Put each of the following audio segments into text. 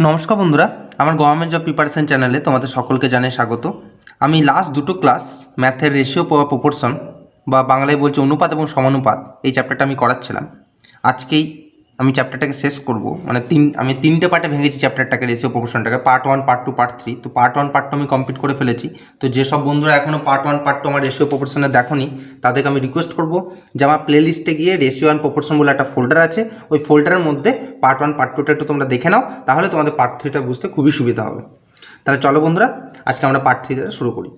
নমস্কার বন্ধুরা, আমার গভর্নমেন্ট জব প্রিপারেশন চ্যানেলে তোমাদের সকলকে জানাই স্বাগত। আমি লাস্ট দুটো ক্লাস ম্যাথের রেশিও পাওয়া প্রপোর্শন বা বাংলায় বলছে অনুপাত এবং সমানুপাত এই চ্যাপ্টারটা আমি করাচ্ছিলাম। আজকেই আমি চ্যাপ্টারটাকে শেষ করব, মানে আমি তিনটে পার্টে ভেঙেছি চ্যাপ্টারটাকে, রেশিও প্রপোর্শনটাকে, পার্ট 1, পার্ট 2, পার্ট 3। তো পার্ট 1, পার্ট 2 আমি কমপ্লিট করে ফেলেছি। তো যেসব বন্ধুরা এখনও পার্ট 1, পার্ট 2 আমার রেশিও প্রপোর্শনে দেখোনি তাদেরকে আমি রিকোয়েস্ট করবো যে আমার প্লে লিস্টে গিয়ে রেশিও অ্যান্ড প্রপোর্শন বলে একটা ফোল্ডার আছে, ওই ফোল্ডারের মধ্যে পার্ট 1, পার্ট 2টা একটু তোমরা দেখে নাও, তাহলে তোমাদের পার্ট 3টা বুঝতে খুবই সুবিধা হবে। তাহলে চলো বন্ধুরা, আজকে আমরা পার্ট 3 শুরু করি।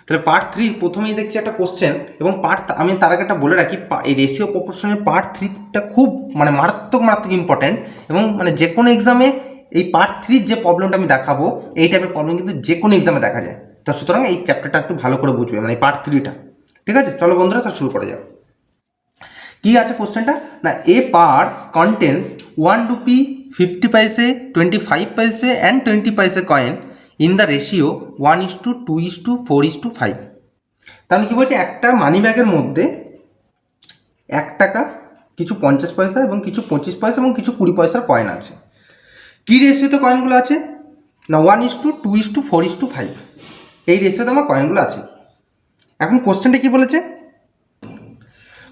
তাহলে পার্ট 3 প্রথমেই দেখছি একটা কোশ্চেন, এবং আমি তার আগে একটা বলে রাখি, এই রেশিও প্রপোর্শনের পার্ট 3টা খুব মারাত্মক ইম্পর্টেন্ট, এবং যে কোনো এক্সামে এই পার্ট 3 যে প্রবলেমটা আমি দেখাবো, এই টাইপের প্রবলেম কিন্তু যে কোনো এক্সামে দেখা যায়। তো সুতরাং এই চ্যাপ্টারটা একটু ভালো করে বুঝবে, এই পার্ট 3টা। ঠিক আছে, চলো বন্ধুরা, তা শুরু করা যাক। কি আছে কোশ্চেনটা? না, a purse contains 1 rupee 50 paise, 25 paise and 20 paise coin in the ratio 1:2:4:5। তাহলে কি বলছে, একটা মানি ব্যাগের মধ্যে 1 টাকা, কিছু 50 পয়সা এবং কিছু 25 পয়সা এবং কিছু 20 পয়সার কয়েন আছে। কি রেশিওতে কয়েনগুলো আছে? না 1:2:4:5 এই রেশিওতে আমার কয়েনগুলো আছে। এখন কোশ্চেনটা কি বলেছে?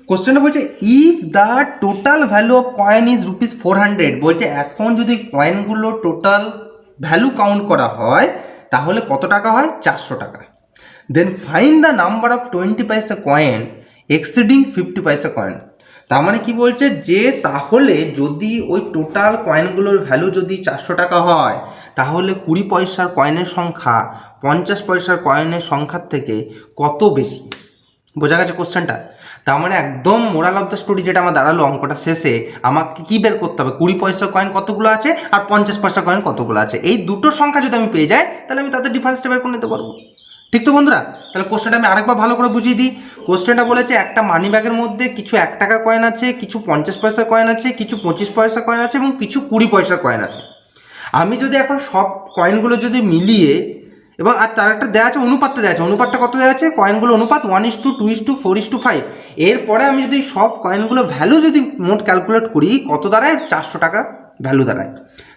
কোশ্চেনটা বলছে if the total value of coin is ₹400। বলছে এখন যদি কয়েনগুলো টোটাল ভ্যালু কাউন্ট করা হয় তাহলে কত টাকা হয়? 400 টাকা। দেন ফাইন দ্য নাম্বার অফ 20 পয়সা কয়েন এক্সিডিং 50 পয়সা কয়েন। তার মানে কি বলছে, যে তাহলে যদি ওই টোটাল কয়েনগুলোর ভ্যালু যদি 400 টাকা হয়, তাহলে 20 পয়সার কয়েনের সংখ্যা 50 পয়সার কয়েনের সংখ্যার থেকে কত বেশি। বোঝা গেছে কোশ্চেনটা? তার মানে একদম মোরাল অফ দ্য স্টোরি যেটা আমার দাঁড়ালো অঙ্কটা শেষে, আমাকে কি বের করতে হবে? 20 পয়সার কয়েন কতগুলো আছে আর 50 পয়সার কয়েন কতগুলো আছে। এই দুটো সংখ্যা যদি আমি পেয়ে যাই, তাহলে আমি তাদের ডিফারেন্সটা বের করে নিতে পারবো। ঠিক তো বন্ধুরা? তাহলে কোশ্চেনটা আমি আরেকবার ভালো করে বুঝিয়ে দিই। কোশ্চেনটা বলেছে একটা মানি ব্যাগের মধ্যে কিছু 1 টাকার কয়েন আছে, কিছু 50 পয়সার কয়েন আছে, কিছু 25 পয়সার কয়েন আছে এবং কিছু 20 পয়সার কয়েন আছে। আমি যদি এখন সব কয়েনগুলো যদি মিলিয়ে, এবং আর তার একটা দেওয়া আছে অনুপাতটা দেওয়া আছে, অনুপাতটা কত দেওয়া আছে? কয়েনগুলো অনুপাত 1:2:4:5। এরপরে আমি যদি সব কয়েনগুলো ভ্যালু যদি মোট ক্যালকুলেট করি, কত দাঁড়ায়? 400 টাকা ভ্যালু দাঁড়ায়।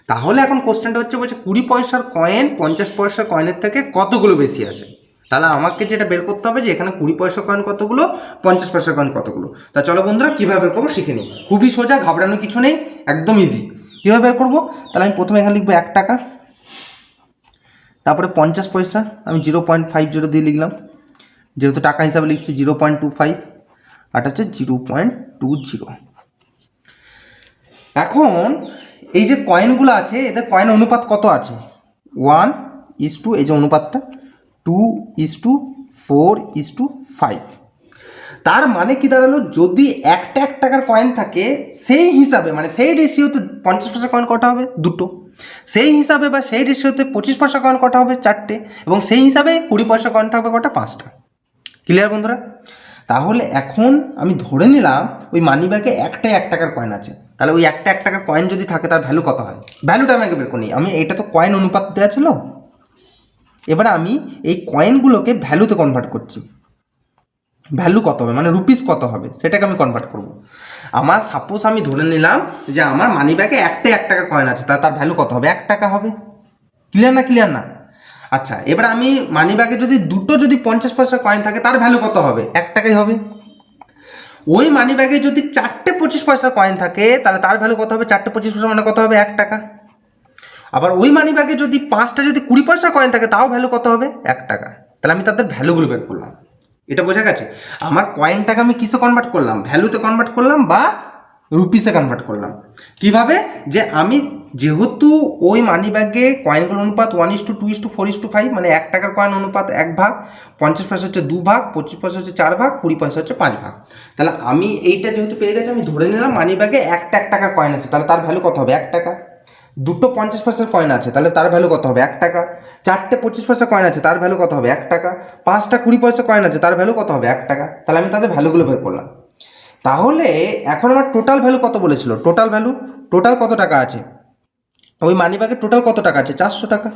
তাহলে এখন কোশ্চেনটা হচ্ছে, বলছে 20 পয়সার কয়েন 50 পয়সার কয়েনের থেকে কতগুলো বেশি আছে। তাহলে আমাকে যেটা বের করতে হবে যে এখানে 20 পয়সা কয়েন কতগুলো, 50 পয়সা কয়েন কতগুলো। তা চলো বন্ধুরা, কীভাবে বের করবো শিখে নিই। খুবই সোজা, ঘাবড়ানোর কিছু নেই, একদম ইজি। কীভাবে বের করবো? তাহলে আমি প্রথমে এখানে লিখবো 1 টাকা, তারপরে 50 পয়সা আমি 0.50 দিয়ে লিখলাম, যেহেতু টাকা হিসাবে লিখছি 0.25, আর হচ্ছে 0.20। এখন এই যে কয়েনগুলো আছে, এদের কয়েন অনুপাত কত আছে? 1:, এই যে অনুপাতটা 2:4:5। তার মানে কি দাঁড়ালো, যদি একটা 1 টাকার কয়েন থাকে সেই হিসাবে, সেই রেশিওতে 50 পয়সা কয়েন কটা হবে? দুটো। সেই হিসাবে বা সেই রেশিওতে 25 পয়সা কয়েন কটা হবে? 4টে। এবং সেই হিসাবে 20 পয়সা কয়েন থাকবে কটা? 5টা। ক্লিয়ার বন্ধুরা? তাহলে এখন আমি ধরে নিলাম ওই মানি ব্যাগে একটাই 1 টাকার কয়েন আছে। তাহলে ওই একটা 1 টাকার কয়েন যদি থাকে তার ভ্যালু কত হয়? ভ্যালুটা আমাকে বের করি। আমি এটা তো কয়েন অনুপাত দেওয়া ছিল, এবারে আমি এই কয়েনগুলোকে ভ্যালুতে কনভার্ট করছি। ভ্যালু কত হবে, রুপিস কত হবে, সেটাকে আমি কনভার্ট করব। আমার সাপোজ আমি ধরে নিলাম যে আমার মানি ব্যাগে একটাই 1 টাকার কয়েন আছে, তার ভ্যালু কত হবে? 1 টাকা হবে। ক্লিয়ার না? ক্লিয়ার না? আচ্ছা, এবার আমি মানি ব্যাগে যদি দুটো 50 পয়সার কয়েন থাকে, তার ভ্যালু কত হবে? 1 টাকাই হবে। ওই মানি ব্যাগে যদি 4টে 25 পয়সার কয়েন থাকে, তাহলে তার ভ্যালু কত হবে? 4টে 25 পয়সা কত হবে? 1 টাকা। আবার ওই মানি ব্যাগে যদি 5টা 20 পয়সার কয়েন থাকে, তাও ভ্যালু কত হবে? 1 টাকা। তাহলে আমি তাদের ভ্যালুগুলো বের করলাম। এটা বোঝা গেছে? আমার কয়েনটাকে আমি কিসে কনভার্ট করলাম? ভ্যালুতে কনভার্ট করলাম বা রুপিসে কনভার্ট করলাম। কিভাবে? যে আমি যেহেতু ওই মানি ব্যাগে কয়েনগুলো অনুপাত 1:2:4:5, 1 টাকার কয়েন অনুপাত 1 ভাগ, 50 পয়সা হচ্ছে 2 ভাগ, 25 পয়সা হচ্ছে 4 ভাগ, 20 পয়সা হচ্ছে 5 ভাগ। তাহলে আমি এইটা যেহেতু পেয়ে গেছি, আমি ধরে নিলাম মানি ব্যাগে একটা 1 টাকার কয়েন আছে, তাহলে তার ভ্যালু কত হবে? 1 টাকা। দুটো 50 পয়সার কয়েন আছে, তাহলে তার ভ্যালু কত হবে? 1 টাকা। 4টে 25 পয়সা কয়েন আছে, তার ভ্যালু কত হবে? 1 টাকা। 5টা 20 পয়সা কয়েন আছে, তার ভ্যালু কত হবে? 1 টাকা। তাহলে আমি তাদের ভ্যালুগুলো বের করলাম। তাহলে এখন আমার টোটাল ভ্যালু কত বলেছিল? টোটাল ভ্যালু, টোটাল কত টাকা আছে ওই মানি ব্যাগের? টোটাল কত টাকা আছে? 400 টাকা।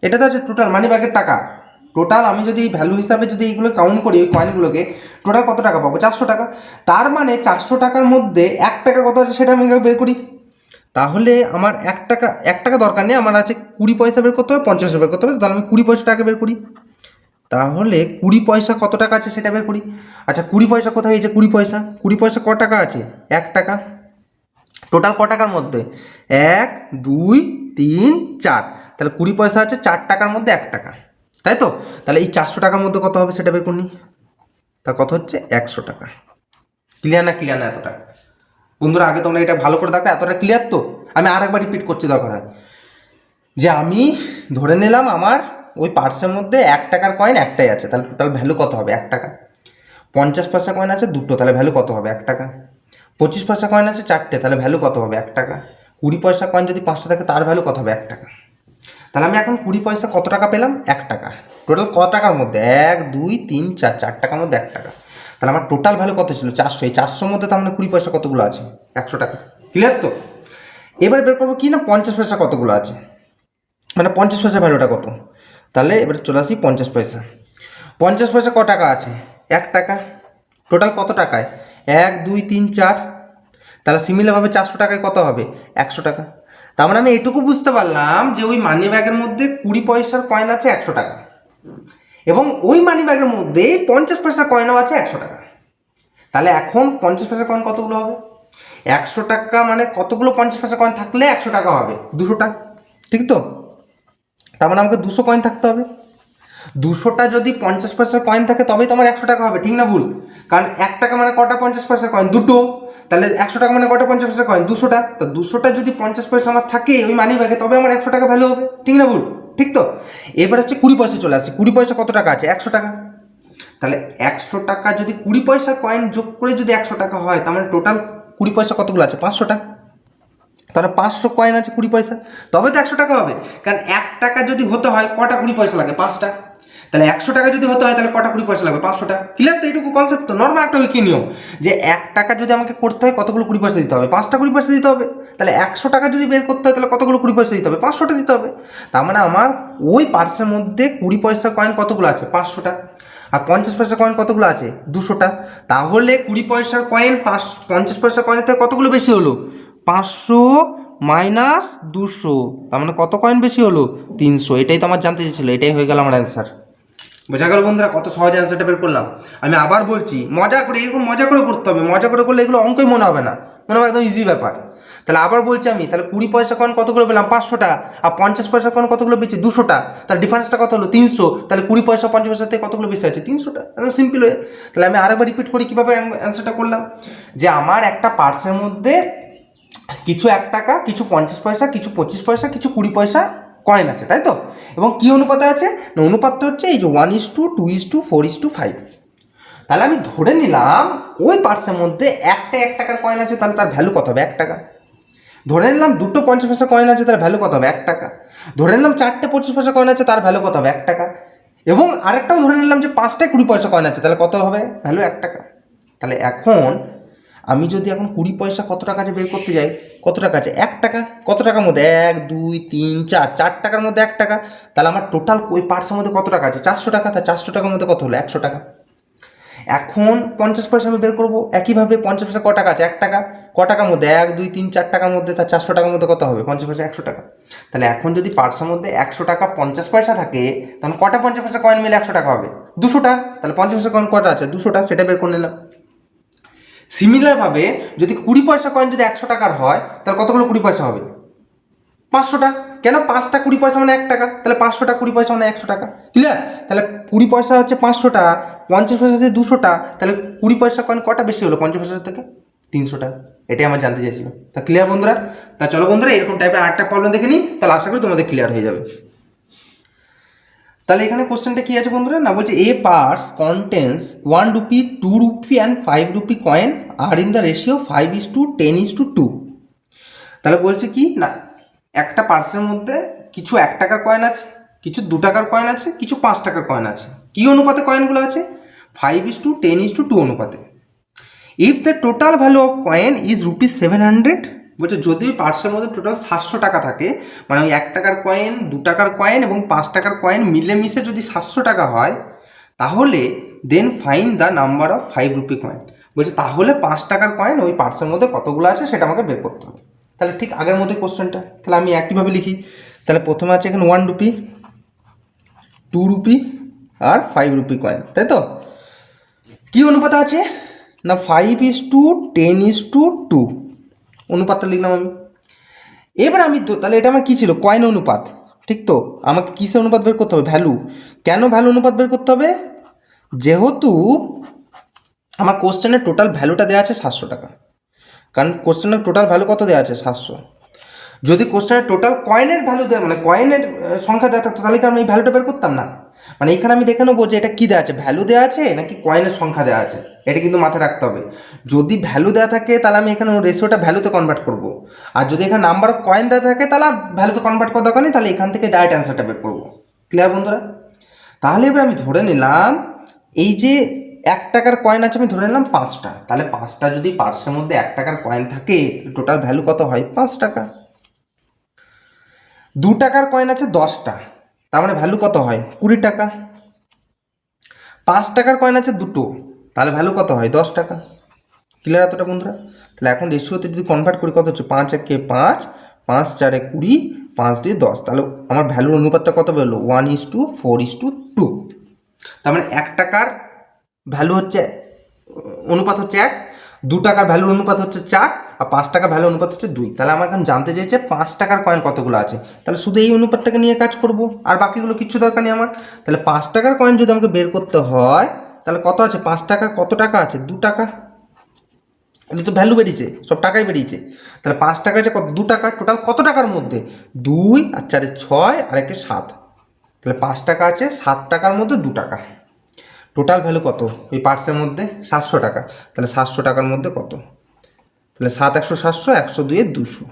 এটা তো আছে টোটাল মানি ব্যাগের টাকা। টোটাল আমি যদি ভ্যালু হিসাবে যদি এইগুলো কাউন্ট করি, ওই কয়েনগুলোকে, টোটাল কত টাকা পাবো? 400 টাকা। তার মানে 400 টাকার মধ্যে 1 টাকা কত আছে সেটা আমি বের করি। তাহলে আমার 1 টাকা দরকার নেই, আমার আছে 20 পয়সা বের করতে হবে, 50 পয়সা বের করতে হবে। তাহলে আমি 20 পয়সাটাকে বের করি। তাহলে 20 পয়সা কত টাকা আছে সেটা বের করি। আচ্ছা 20 পয়সা কোথায়? এই যে 20 পয়সা, 20 পয়সা ক টাকা আছে? 1 টাকা। টোটাল ক টাকার মধ্যে? 1 2 3 4, তাহলে 20 পয়সা আছে 4 টাকার মধ্যে 1 টাকা, তাই তো? তাহলে এই 400 টাকার মধ্যে কত হবে সেটা বের করি। তা কত হচ্ছে? 100 টাকা। ক্লিয়ার না? ক্লিয়ার না এতটা? বন্ধুরা আগে তোমরা এটা ভালো করে দেখো, এতটা ক্লিয়ার তো? আমি আর একবার রিপিট করছি দরকার হয়। যে আমি ধরে নিলাম আমার ওই পার্সের মধ্যে 1 টাকার কয়েন একটাই আছে, তাহলে টোটাল ভ্যালু কত হবে? 1 টাকা। 50 পয়সা কয়েন আছে দুটো, তাহলে ভ্যালু কত হবে? 1 টাকা। 25 পয়সা কয়েন আছে 4টে, তাহলে ভ্যালু কত হবে? 1 টাকা। 20 পয়সা কয়েন যদি 5টা থাকে তার ভ্যালু কত হবে? 1 টাকা। তাহলে আমি এখন 20 পয়সা কত টাকা পেলাম? 1 টাকা। টোটাল ক টাকার মধ্যে? 1 2 3 4, 4 টাকার মধ্যে 1 টাকা। তাহলে আমার টোটাল ভ্যালু কত ছিল? 400। এই 400-র মধ্যে তার মানে 20 পয়সা কতগুলো আছে? 100 টাকা। ক্লিয়ার তো? এবারে বের করবো কি না 50 পয়সা কতগুলো আছে, মানে 50 পয়সা ভ্যালুটা কত। তাহলে এবারে চলে আসি 50 পয়সা। 50 পয়সা ক টাকা আছে? 1 টাকা। টোটাল কত টাকায়? 1 2 3 4। তাহলে সিমিলারভাবে 400 টাকায় কত হবে? 100 টাকা। তার মানে আমি এটুকু বুঝতে পারলাম যে ওই মানি ব্যাগের মধ্যে 20 পয়সার কয়েন আছে 100 টাকা, এবং ওই মানি ব্যাগের মধ্যে 50 পয়সার কয়েনও আছে 100 টাকা। তাহলে এখন 50 পয়সার কয়েন কতগুলো হবে? 100 টাকা মানে কতগুলো 50 পয়সা কয়েন থাকলে 100 টাকা হবে? 200টা, ঠিক তো? তার মানে আমাকে 200 কয়েন থাকতে হবে। 200টা যদি 50 পয়সার কয়েন থাকে তবেই তো আমার 100 টাকা হবে, ঠিক না ভুল? কারণ 1 টাকা মানে কটা 50 পয়সার কয়েন? দুটো। তাহলে 100 টাকা মানে কটা 50 পয়সার কয়েন? 200টা। তো 200টা যদি 50 পয়সা আমার থাকে ওই মানি ব্যাগে, তবে আমার 100 টাকা ভ্যালু হবে, ঠিক না ভুল? ঠিক তো? এবার হচ্ছে 20 পয়সা চলে আসছে। 20 পয়সা কত টাকা আছে? 100 টাকা। তাহলে 100 টাকা যদি 20 পয়সার কয়েন যোগ করে যদি 100 টাকা হয়, তার মানে টোটাল 20 পয়সা কতগুলো আছে? 500টা। তাহলে 500 কয়েন আছে 20 পয়সা, তবে তো 100 টাকা হবে। কারণ 1 টাকা যদি হতে হয় কটা 20 পয়সা লাগে? 5টা। তাহলে 100 টাকা যদি হতে হয় তাহলে কটা 20 পয়সা লাগবে? 500টা। ক্লিয়ার তো? এইটুকু কনসেপ্ট তো। নর্মাল একটা কি নিয়ম, যে 1 টাকা যদি আমাকে করতে হয় কতগুলো 20 পয়সা দিতে হবে? 5টা 20 পয়সা দিতে হবে। তাহলে 100 টাকা যদি বের করতে হয় তাহলে কতগুলো 20 পয়সা দিতে হবে? 500টা দিতে হবে। তার মানে আমার ওই পার্সের মধ্যে 20 পয়সা কয়েন কতগুলো আছে? 500টা। আর 50 পয়সা কয়েন কতগুলো আছে? 200টা। তাহলে 20 পয়সার কয়েন 50 পয়সা কয়েনের থেকে কতগুলো বেশি হলো? 500 মাইনাস 200, তার মানে কত কয়েন বেশি হলো? 300। এটাই তো আমার জানতে চেয়েছিল, এটাই হয়ে গেল আমার অ্যান্সার। বোঝা গেল বন্ধুরা কত সহজে অ্যান্সারটা বের করলাম? আমি আবার বলছি, মজা করে, এরকম মজা করে করতে হবে। মজা করে করলে এগুলো অঙ্কই মনে হবে না, মনে হবে একদম ইজি ব্যাপার। তাহলে আবার বলছি আমি, তাহলে 20 পয়সা কয়েন কতগুলো পেলাম? 500টা। আর 50 পয়সা কয়েন কতগুলো পেয়েছি? 200টা। তাহলে ডিফারেন্সটা কত হলো? 300। তাহলে 20 পয়সা 50 পয়সা থেকে কতগুলো বেশি আছে? 300টা। সিম্পল হয়ে। তাহলে আমি আরেকবার রিপিট করি কীভাবে অ্যান্সারটা করলাম। যে আমার একটা পার্সের মধ্যে কিছু 1 টাকা, কিছু 50 পয়সা, কিছু 25 পয়সা, কিছু 20 পয়সা কয়েন আছে, তাই তো? এবং কী অনুপাতে আছে না? অনুপাতটা হচ্ছে এই যে 1:2:4:5। তাহলে আমি ধরে নিলাম ওই পার্সের মধ্যে একটা 1 টাকার কয়েন আছে, তাহলে তার ভ্যালু কত হবে? 1 টাকা। ধরে নিলাম দুটো 50 পয়সা কয়েন আছে, তার ভ্যালু কত হবে? 1 টাকা। ধরে নিলাম 4টে 25 পয়সা কয়েন আছে, তার ভ্যালু কত হবে? 1 টাকা। এবং আরেকটাও ধরে নিলাম যে 5টায় 20 পয়সা কয়েন আছে, তাহলে কত হবে? ভ্যালু 1 টাকা। তাহলে এখন আমি যদি এখন 20 পয়সা কত টাকা আছে বের করতে যাই, কত টাকা আছে? 1 টাকা। কত টাকার মধ্যে? 1 2 3 4, 4 টাকার মধ্যে 1 টাকা। তাহলে আমার টোটাল ওই পার্সের মধ্যে কত টাকা আছে? 400 টাকা। তা 400 টাকার মধ্যে কত হলো? 100 টাকা। এখন 50 পয়সা আমি বের করবো একইভাবে। 50 পয়সা ক টাকা আছে? 1 টাকা। ক টাকার মধ্যে? 1 2 3 4 টাকার মধ্যে। তার 400 টাকার মধ্যে কত হবে? 50 পয়সা 100 টাকা। তাহলে এখন যদি পার্সের মধ্যে 100 টাকা 50 পয়সা থাকে, তাহলে কটা 50 পয়সা কয়েন মিলে 100 টাকা হবে? 200টা। তাহলে 50 পয়সা কয়েন কটা আছে? 200টা, সেটা বের করে নিলাম। সিমিলারভাবে যদি 20 পয়সা কয়েন যদি 100 টাকার হয়, তাহলে কতগুলো 20 পয়সা হবে? 500টা। কেন? 5টা 20 পয়সা মানে 1 টাকা, তাহলে 500টা 20 পয়সা মানে 100 টাকা। ক্লিয়ার? তাহলে 20 পয়সা হচ্ছে 500টা, 50 পয়সা হচ্ছে 200টা, তাহলে 20 পয়সা কয়েন কটা বেশি হলো 50 পয়সা থেকে? 300টা। এটাই আমার জানতে চাইছিল। তা ক্লিয়ার বন্ধুরা? তা চলো বন্ধুরা এরকম টাইপের আরেকটা প্রবলেম দেখে নিই, তাহলে আশা করি তোমাদের ক্লিয়ার হয়ে যাবে। তাহলে এখানে কোশ্চেনটা কি আছে বন্ধুরা? না বলছে a purse contains 1 rupee, 2 rupee and 5 rupee coin আর ইন দ্য রেশিও 5:10:2। তাহলে বলছে কি না, একটা পার্সের মধ্যে কিছু 1 টাকার কয়েন আছে, কিছু 2 টাকার কয়েন আছে, কিছু 5 টাকার কয়েন আছে। কি অনুপাতে কয়েনগুলো আছে? 5:10:2 অনুপাতে। If the total value of coin is ₹700, বলছে যদি ওই পার্সের মধ্যে টোটাল 700 টাকা থাকে, মানে ওই 1 টাকার কয়েন, 2 টাকার কয়েন এবং 5 টাকার কয়েন মিলেমিশে যদি 700 টাকা হয়, তাহলে then find the number of 5 rupee coin. বলছে তাহলে 5 টাকার কয়েন ওই পার্সের মধ্যে কতগুলো আছে সেটা আমাকে বের করতে হবে। তাহলে ঠিক আগের মতোই কোশ্চেনটা, তাহলে আমি একইভাবে লিখি। তাহলে প্রথমে আছে এখানে 1 রুপি, 2 রুপি আর 5 রুপি কয়েন, তাই তো? কি অনুপাত আছে না 5:10:2 অনুপাতটা লিখলাম আমি। এবার আমি তো তাহলে এটা আমার কী ছিল, কয়েন অনুপাত, ঠিক তো? আমাকে কিসে অনুপাত বের করতে হবে, ভ্যালু। কেন ভ্যালু অনুপাত বের করতে হবে? যেহেতু আমার কোশ্চেনের টোটাল ভ্যালুটা দেওয়া আছে 700 টাকা, কারণ কোশ্চেনের টোটাল ভ্যালু কত দেওয়া আছে 700। যদি কোশ্চেনের টোটাল কয়েনের ভ্যালু দেওয়া মানে কয়েনের সংখ্যা দেওয়া থাকতো তাহলে কি আমি এই ভ্যালুটা বের করতাম না। মানে এখানে আমি দেখে নেবো যে এটা কী দেওয়া আছে, ভ্যালু দেওয়া আছে নাকি কয়েনের সংখ্যা দেওয়া আছে, এটা কিন্তু মাথায় রাখতে হবে। যদি ভ্যালু দেওয়া থাকে তাহলে আমি এখানে রেশিওটা ভ্যালুতে কনভার্ট করব, আর যদি এখানে নাম্বার অফ কয়েন দেওয়া থাকে তাহলে আর ভ্যালুতে কনভার্ট করা দরকার নেই, তাহলে এখান থেকে ডাইরেক্ট অ্যান্সারটা বের করবো। ক্লিয়ার বন্ধুরা? তাহলে এবার আমি ধরে নিলাম এই যে 1 টাকার কয়েন আছে, আমি ধরে নিলাম 5টা, তাহলে 5টা যদি পার্সের মধ্যে 1 টাকার কয়েন থাকে টোটাল ভ্যালু কত হয়, 5 টাকা। 2 টাকার কয়েন আছে 10টা, তার মানে ভ্যালু কত হয়, 20 টাকা। 5 টাকার কয়েন আছে 2টো, তাহলে ভ্যালু কত হয়, 10 টাকা। ক্লিয়ার এতটা বন্ধুরা? তাহলে এখন রেশিওতে যদি কনভার্ট করি কত হচ্ছে, 5 একে 5, 5 4 20, 5 দিয়ে 10, তাহলে আমার ভ্যালুর অনুপাতটা কত বেরোলো, 1:4:2। তার মানে 1 টাকার ভ্যালু হচ্ছে অনুপাত হচ্ছে 1, 2 টাকার ভ্যালুর অনুপাত হচ্ছে 4, আর 5 টাকার ভ্যালুর অনুপাত হচ্ছে 2। তাহলে আমার এখন জানতে চাইছে 5 টাকার কয়েন কতগুলো আছে, তাহলে শুধু এই অনুপাতটাকে নিয়ে কাজ করব, আর বাকিগুলো কিচ্ছু দরকার নেই আমার। তাহলে 5 টাকার কয়েন যদি আমাকে বের করতে হয় তাহলে কত আছে, 5 টাকা কত টাকা আছে, 2 টাকা। এটা তো ভ্যালু বেরিয়েছে, সব টাকাই বেরিয়েছে। তাহলে 5 টাকা আছে কত, 2 টাকা। টোটাল কত টাকার মধ্যে, 2 আর 4 6 আর 1 7, তাহলে 5 টাকা আছে 7 টাকার মধ্যে 2 টাকা। টোটাল ভ্যালু কত এই পার্সের মধ্যে, 700 টাকা। তাহলে 700 টাকার মধ্যে কত, তাহলে 7 100 700, 102 200।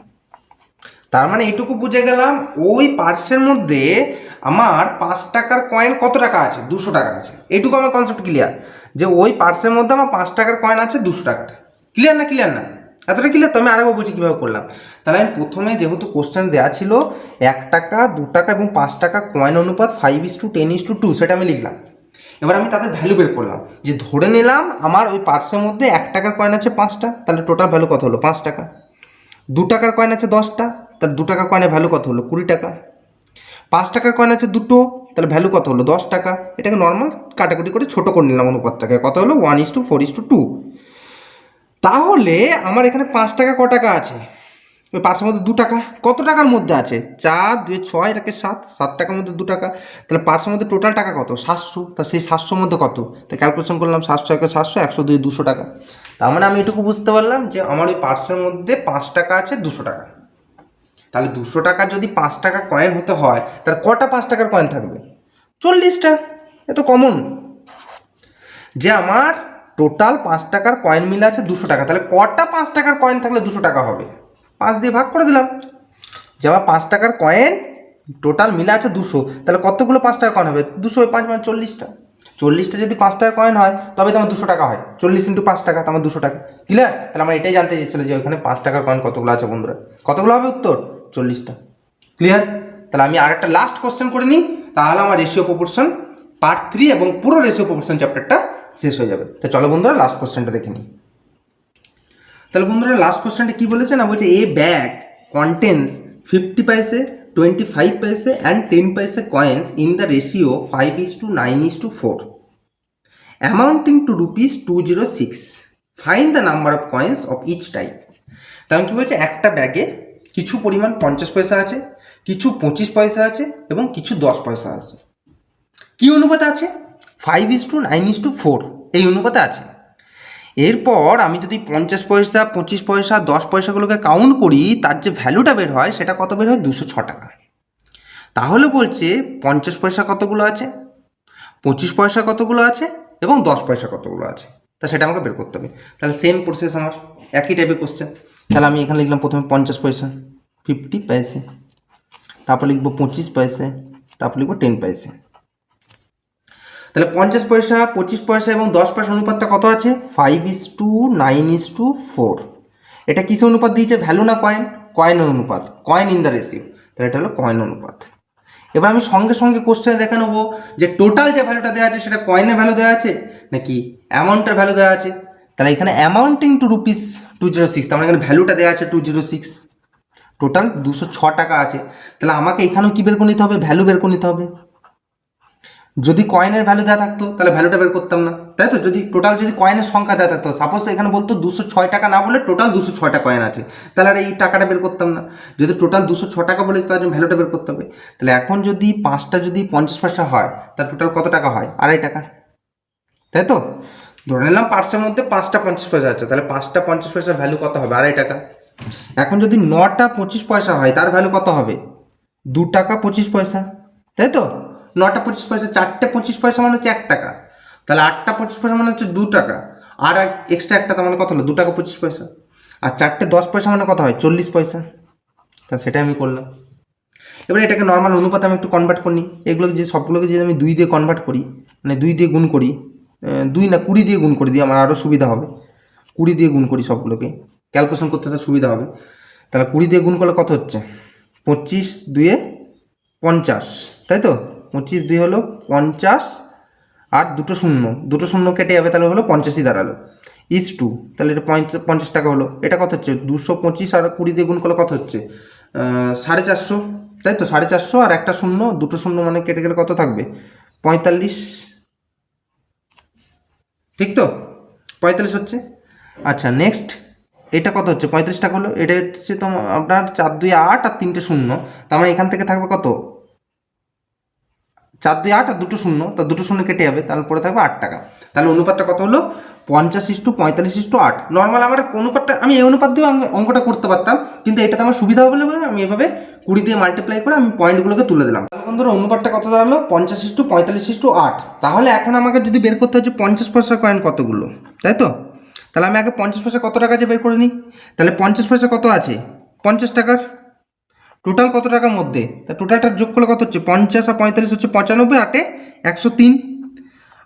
তার মানে এইটুকু বুঝে গেলাম ওই পার্সের মধ্যে আমার 5 টাকার কয়েন কত টাকা আছে, 200 টাকা আছে। এইটুকু আমার কনসেপ্ট ক্লিয়ার, যে ওই পার্সের মধ্যে আমার 5 টাকার কয়েন আছে 200 টাকাটা। ক্লিয়ার না, ক্লিয়ার না? এতটা ক্লিয়ার তো? আমি আরেকবার বুঝি কীভাবে করলাম। তাহলে আমি প্রথমে যেহেতু কোশ্চেন দেওয়া ছিল 1 টাকা 2 টাকা এবং 5 টাকা কয়েন অনুপাত 5:10:2, সেটা আমি লিখলাম। এবার আমি তাদের ভ্যালু বের করলাম, যে ধরে নিলাম আমার ওই পার্সের মধ্যে 1 টাকার কয়েন আছে 5টা, তাহলে টোটাল ভ্যালু কত হলো, 5 টাকা। 2 টাকার কয়েন আছে 10টা, তাহলে 2 টাকার কয়েনের ভ্যালু কত হলো, 20 টাকা। 5 টাকার কয়েন আছে 2টো, তাহলে ভ্যালু কত হলো, 10 টাকা। এটাকে নর্মাল কাটাকুটি করে ছোটো করে নিলাম অনুপাতটাকে, কত হলো 1:4:2। তাহলে আমার এখানে 5 টাকা ক টাকা আছে, ওই পার্সের মধ্যে 2 টাকা কত টাকার মধ্যে আছে, 4 2 6 এটাকে 7, 7 টাকার মধ্যে 2 টাকা। তাহলে পার্সের মধ্যে টোটাল টাকা কত, 700। তা সেই 700 মধ্যে কত, তাই ক্যালকুলেশন করলাম, 700 একে 700, 102 200 টাকা। তার মানে আমি এটুকু বুঝতে পারলাম যে আমার ওই পার্সের মধ্যে 5 টাকা আছে 200 টাকা। তাহলে 200 টাকা যদি 5 টাকা কয়েন হতে হয় তাহলে কটা 5 টাকার কয়েন থাকবে, 40টা। এ তো কমন যে আমার টোটাল 5 টাকার কয়েন মিলে আছে 200 টাকা, তাহলে কটা 5 টাকার কয়েন থাকলে 200 টাকা হবে, 5 দিয়ে ভাগ করে দিলাম। যে আমার 5 টাকার কয়েন টোটাল মিলে আছে 200, তাহলে কতগুলো 5 টাকা কয়েন হবে, 200 5 মানে 40টা। 40টা যদি 5 টাকা কয়েন হয় তবে তো আমার 200 টাকা হয়, 40 × 5 টাকা, তো আমার 200 টাকা। ক্লিয়ার? তাহলে আমরা এটাই জানতে চেয়েছিল যে ওখানে 5 টাকার কয়েন কতগুলো আছে বন্ধুরা, কতগুলো হবে উত্তর, 40টা। ক্লিয়ার? তাহলে আমি আরেকটা লাস্ট কোশ্চেন করে নিই, তাহলে আমার রেশিও প্রপোর্শন পার্ট 3 এবং পুরো রেশিও প্রপোর্শন চ্যাপ্টারটা শেষ হয়ে যাবে। তো চলো বন্ধুরা লাস্ট কোশ্চেনটা দেখে নিই। তাহলে বন্ধুরা লাস্ট কোশ্চেনটা কী বলেছে না, বলছে a bag contains 50 paise, 25 paise and 10 paise coins in the ratio 5:9:4 amounting to ₹206। Find the number of coins of each type. তেমন কী বলছে, একটা ব্যাগে কিছু পরিমাণ 50 পয়সা আছে, কিছু 25 পয়সা আছে এবং কিছু 10 পয়সা আছে। কী অনুপাতে আছে, 5:9:4 এই অনুপাতে আছে। এরপর আমি যদি 50 পয়সা 25 পয়সা 10 পয়সাগুলোকে কাউন্ট করি, তার যে ভ্যালুটা বের হয় সেটা কত বের হয়, 206 টাকা। তাহলে বলছে 50 পয়সা কতগুলো আছে, 25 পয়সা কতগুলো আছে এবং 10 পয়সা কতগুলো আছে, তা সেটা আমাকে বের করতে হবে। তাহলে সেম প্রসেস আমার, একই টাইপের কোশ্চেন। তাহলে আমি এখানে লিখলাম প্রথমে 50 পয়সা 50 পয়সে, তারপর লিখবো 25 পয়সে, তারপর লিখবো 10 পয়সে। তাহলে 50 পয়সা 25 পয়সা এবং 10 পয়সা অনুপাতটা কত আছে, 5:9:4। এটা কিসে অনুপাত দিয়েছে, ভ্যালু না কয়েন, কয়েনের অনুপাত, কয়েন ইন দ্য রেশিও। তাহলে এটা হলো কয়েন অনুপাত। এবার আমি সঙ্গে সঙ্গে কোশ্চেনে দেখে নেবো যে টোটাল যে ভ্যালুটা দেওয়া আছে সেটা কয়েনের ভ্যালু দেওয়া আছে নাকি অ্যামাউন্টের ভ্যালু দেওয়া আছে। তাহলে এখানে অ্যামাউন্টিং টু ₹206, তার মানে এখানে ভ্যালুটা দেওয়া আছে 206। টোটাল 206 টাকা আছে। তাহলে আমাকে এখানেও কী বের করে নিতে হবে, ভ্যালু বের করে নিতে হবে। যদি কয়েনের ভ্যালু দেওয়া থাকতো তাহলে ভ্যালুটা বের করতাম না, তাই তো। যদি টোটাল যদি কয়েনের সংখ্যা দেওয়া থাকতো, সাপোজ এখানে বলতো 206 টাকা না বলে টোটাল 206টা কয়েন আছে, তাহলে আর এই টাকাটা বের করতাম না। যদি টোটাল 206 টাকা বলে তার জন্য ভ্যালুটা বের করতে হবে। তাহলে এখন যদি 5টা যদি 50 পয়সা হয়, তাহলে টোটাল কত টাকা হয়, 2.5 টাকা, তাই তো। ধরে নিলাম পার্সের মধ্যে 5টা 50 পয়সা আছে, তাহলে 5টা 50 পয়সার ভ্যালু কত হবে, 2.5 টাকা। এখন যদি 9টা 25 পয়সা হয়, তার ভ্যালু কত হবে, 2 টাকা 25 পয়সা, তাই তো। 9টা 25 পয়সা, 4টে 25 পয়সা মানে হচ্ছে 1 টাকা, তাহলে 8টা 25 পয়সা মানে হচ্ছে 2 টাকা, আর এক্সট্রা 1 টাকা মানে কত হলো, 2 টাকা 25 পয়সা। আর 4টে 10 পয়সা মানে কত হয়, 40 পয়সা। তা সেটাই আমি করলাম। এবার এটাকে নর্মাল অনুপাতে আমি একটু কনভার্ট করি। এগুলোকে যে সবগুলোকে যদি আমি 2 দিয়ে কনভার্ট করি, মানে 2 দিয়ে গুণ করি, 2 না 20 দিয়ে গুণ করে দিই, আমার আরও সুবিধা হবে। 20 দিয়ে গুণ করি সবগুলোকে, ক্যালকুলেশন করতে সুবিধা হবে। তাহলে 20 দিয়ে গুণ করলে কত হচ্ছে, 25 2 50, তাই তো। 25 2 হলো 50, আর দুটো শূন্য কেটে যাবে, তাহলে হলো 50ই দাঁড়ালো, ইস টু। তাহলে এটা 50 টাকা হলো। এটা কত হচ্ছে, 225 আর 20 দিয়ে গুণ করলে কত হচ্ছে, 450, তাই তো। 450 আর একটা শূন্য, দুটো শূন্য মানে কেটে গেলে কত থাকবে, 45, ঠিক তো, 45 হচ্ছে। আচ্ছা নেক্সট, এটা কত হচ্ছে, 35 টাকা হলো। এটা হচ্ছে তো আপনার 4 2 8 আর 3টে শূন্য, তার মানে এখান থেকে থাকবে কত, 4 2 8 আর দুটো শূন্য, তা দুটো শূন্য কেটে যাবে, তাহলে পরে থাকবে 8 টাকা। তাহলে অনুপাতটা কত হলো, 50:45:8। নর্মাল আমার অনুপাতটা আমি এই অনুপাত দিয়ে অঙ্কটা করতে পারতাম, কিন্তু এটাতে আমার সুবিধা হবে বলে আমি এভাবে 20 দিয়ে মাল্টিপ্লাই করে আমি পয়েন্টগুলোকে তুলে দিলাম। তাহলে বন্ধুরা অনুপাতটা কত দাঁড়ালো, 50:45:8। তাহলে এখন আমাকে যদি বের করতে হচ্ছে 50 পয়সার কয়েন কতগুলো, তাই তো। তাহলে আমি আগে 50 পয়সা কত টাকা আছে বের করে নিই। তাহলে 50 পয়সা কত আছে, 50 টাকার। টোটাল কত টাকার মধ্যে, তা টোটালটা যোগ করলে কত হচ্ছে, 50 আর 45 হচ্ছে 95, 8 103।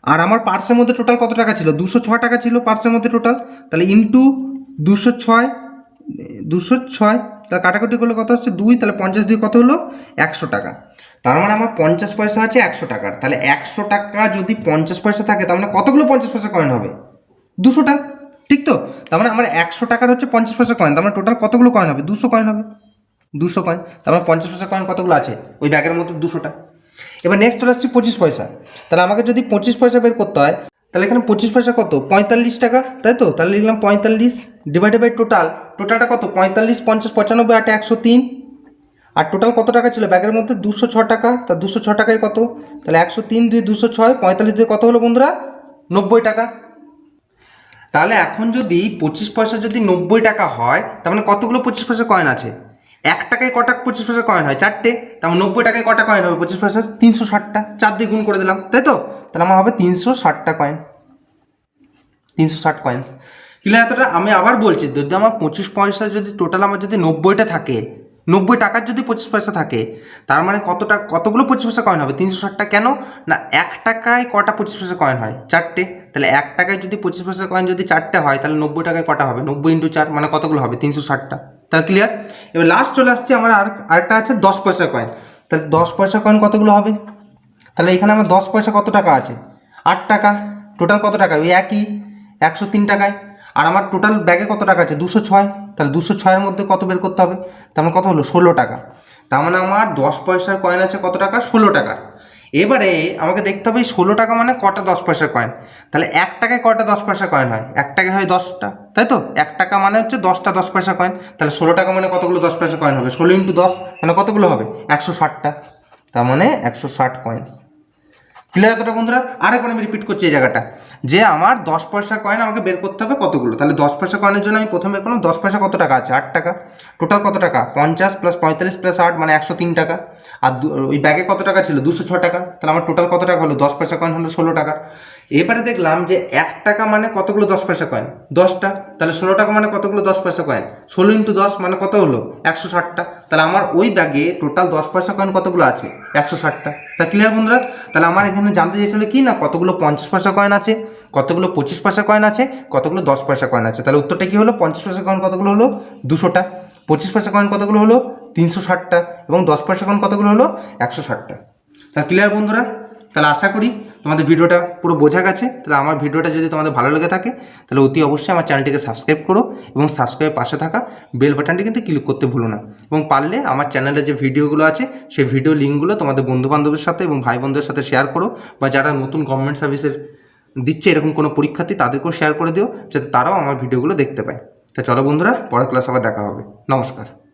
আর আমার পার্সের মধ্যে টোটাল কত টাকা ছিল, 206 টাকা ছিল পার্সের মধ্যে টোটাল। তাহলে ইন্টু 206, 206, তাহলে কাটাকুটি করলে কত হচ্ছে 2, তাহলে 50 দিয়ে কত হলো, 100 টাকা। তার মানে আমার 50 পয়সা আছে 100 টাকার। তাহলে 100 টাকা যদি 50 পয়সা থাকে, তার মানে কতগুলো 50 পয়সা কয়েন হবে, 200টা, ঠিক তো। তার মানে আমার 100 টাকার হচ্ছে 50 পয়সা কয়েন, তার মানে টোটাল কতগুলো কয়েন হবে, 200 কয়েন হবে, 200 কয়েন। তারপর 50 পয়সা কয়েন কতগুলো আছে ওই ব্যাগের মধ্যে, 200টা। এবার নেক্সট চলে আসছি 25 পয়সা। তাহলে আমাকে যদি 25 পয়সা বের করতে হয়, তাহলে এখানে 25 পয়সা কত, 45 টাকা, তাই তো। তাহলে লিখলাম 45 ডিভাইডেড বাই টোটালটা কত, 45 50 95 8 103। আর টোটাল কত টাকা ছিল ব্যাগের মধ্যে, 206 টাকা। তা 206 টাকায় কত, তাহলে 103 2 206, 45 দিয়ে কত হলো বন্ধুরা, 90 টাকা। তাহলে এখন যদি 25 পয়সা যদি 90 টাকা হয়, তার মানে কতগুলো 25 পয়সা কয়েন আছে, 1 টাকায় কটা 25 পয়সা কয়েন হয়, 4টে। তার মানে 90 টাকায় কটা কয়েন হবে 25 পয়সার, 360টা। 4 দিয়ে গুণ করে দিলাম, তাই তো। তাহলে আমার হবে 360টা কয়েন, 360 কয়েন্স। ক্লিয়ার এতটা। আমি আবার বলছি, যদি আমার 25 পয়সা যদি টোটাল আমার যদি 90টা থাকে, 90 টাকার যদি 25 পয়সা থাকে, তার মানে কতগুলো 25 পয়সা কয়েন হবে, 360টা। কেন না, 1 টাকায় কটা 25 পয়সা কয়েন হয়, 4টে। তাহলে 1 টাকায় যদি 25 পয়সা কয়েন যদি 4টে হয়, তাহলে 90 টাকায় কটা হবে, 90 × 4 মানে কতগুলো হবে, 360টা। তাহলে ক্লিয়ার। এবার লাস্ট চলে আসছে আমার আরেকটা আছে 10 পয়সা কয়েন। তাহলে 10 পয়সা কয়েন কতগুলো হবে, তাহলে এখানে আমার 10 পয়সা কত টাকা আছে, 8 টাকা। টোটাল কত টাকা, ওই একই 103 টাকায়। আর আমার টোটাল ব্যাগে কত টাকা আছে, 206। তাহলে 206-এর মধ্যে কত বের করতে হবে, তার মানে কত হলো, 16 টাকা। তার মানে আমার 10 পয়সার কয়েন আছে কত টাকা, 16 টাকা। এবারে আমাকে দেখতে হবে 16 টাকা মানে কটা 10 পয়সার কয়েন। তাহলে 1 টাকায় কটা 10 পয়সা কয়েন হয়, 1 টাকায় হয় 10টা, তাই তো। 1 টাকা মানে হচ্ছে 10টা 10 পয়সা কয়েন। তাহলে 16 টাকা মানে কতগুলো 10 পয়সা কয়েন হবে, 16 × 10 মানে কতগুলো হবে, 160টা। তার মানে 160 কয়েন্স। ক্লিয়ার এতটা বন্ধুরা। আরেকবার আমি রিপিট করছি এই জায়গাটা, যে আমার 10 পয়সা কয়েন আমাকে বের করতে হবে কতগুলো। তাহলে 10 পয়সা কয়েনের জন্য আমি প্রথমে বের করলাম 10 পয়সা কত টাকা আছে, 8 টাকা। টোটাল কত টাকা, 50 + 45 + 8 মানে 103 টাকা। আর ওই ব্যাগে কত টাকা ছিল, 206 টাকা। তাহলে আমার টোটাল কত টাকা হলো, 10 পয়সা কয়েন হলো 16 টাকা। এবারে দেখলাম যে 1 টাকা মানে কতগুলো 10 পয়সা কয়েন, 10টা। তাহলে 16 টাকা মানে কতগুলো 10 পয়সা কয়েন, 16 × 10 মানে কত হলো, 160টা। তাহলে আমার ওই ব্যাগে টোটাল 10 পয়সা কয়েন কতগুলো আছে, 160টা। তা ক্লিয়ার বন্ধুরা। তাহলে আমার এখানে জানতে চাইছিল কি না, কতগুলো 50 পয়সা কয়েন আছে, কতগুলো 25 পয়সা কয়েন আছে, কতগুলো 10 পয়সা কয়েন আছে। তাহলে উত্তরটা কী হলো, 50 পয়সা কয়েন কতগুলো হলো, 200টা। 25 পয়সা কয়েন কতগুলো হলো, 360টা। এবং 10 পয়সা কয়েন কতগুলো হলো, 160টা। তা ক্লিয়ার বন্ধুরা। তাহলে আশা করি তোমাদের ভিডিওটা পুরো বোঝা গেছে। তাহলে আমার ভিডিওটা যদি তোমাদের ভালো লেগে থাকে তাহলে অতি অবশ্যই আমার চ্যানেলটিকে সাবস্ক্রাইব করো এবং সাবস্ক্রাইবের পাশে থাকা বেল বাটনটি কিন্তু ক্লিক করতে ভুলো না। এবং পারলে আমার চ্যানেলে যে ভিডিওগুলো আছে সেই ভিডিও লিঙ্কগুলো তোমাদের বন্ধুবান্ধবের সাথে এবং ভাই বোনদের সাথে শেয়ার করো, বা যারা নতুন গভর্নমেন্ট সার্ভিসের দিচ্ছে এরকম কোনো পরীক্ষার্থী তাদেরকেও শেয়ার করে দিও, যাতে তারাও আমার ভিডিওগুলো দেখতে পায়। তা চলো বন্ধুরা, পরের ক্লাস আবার দেখা হবে। নমস্কার।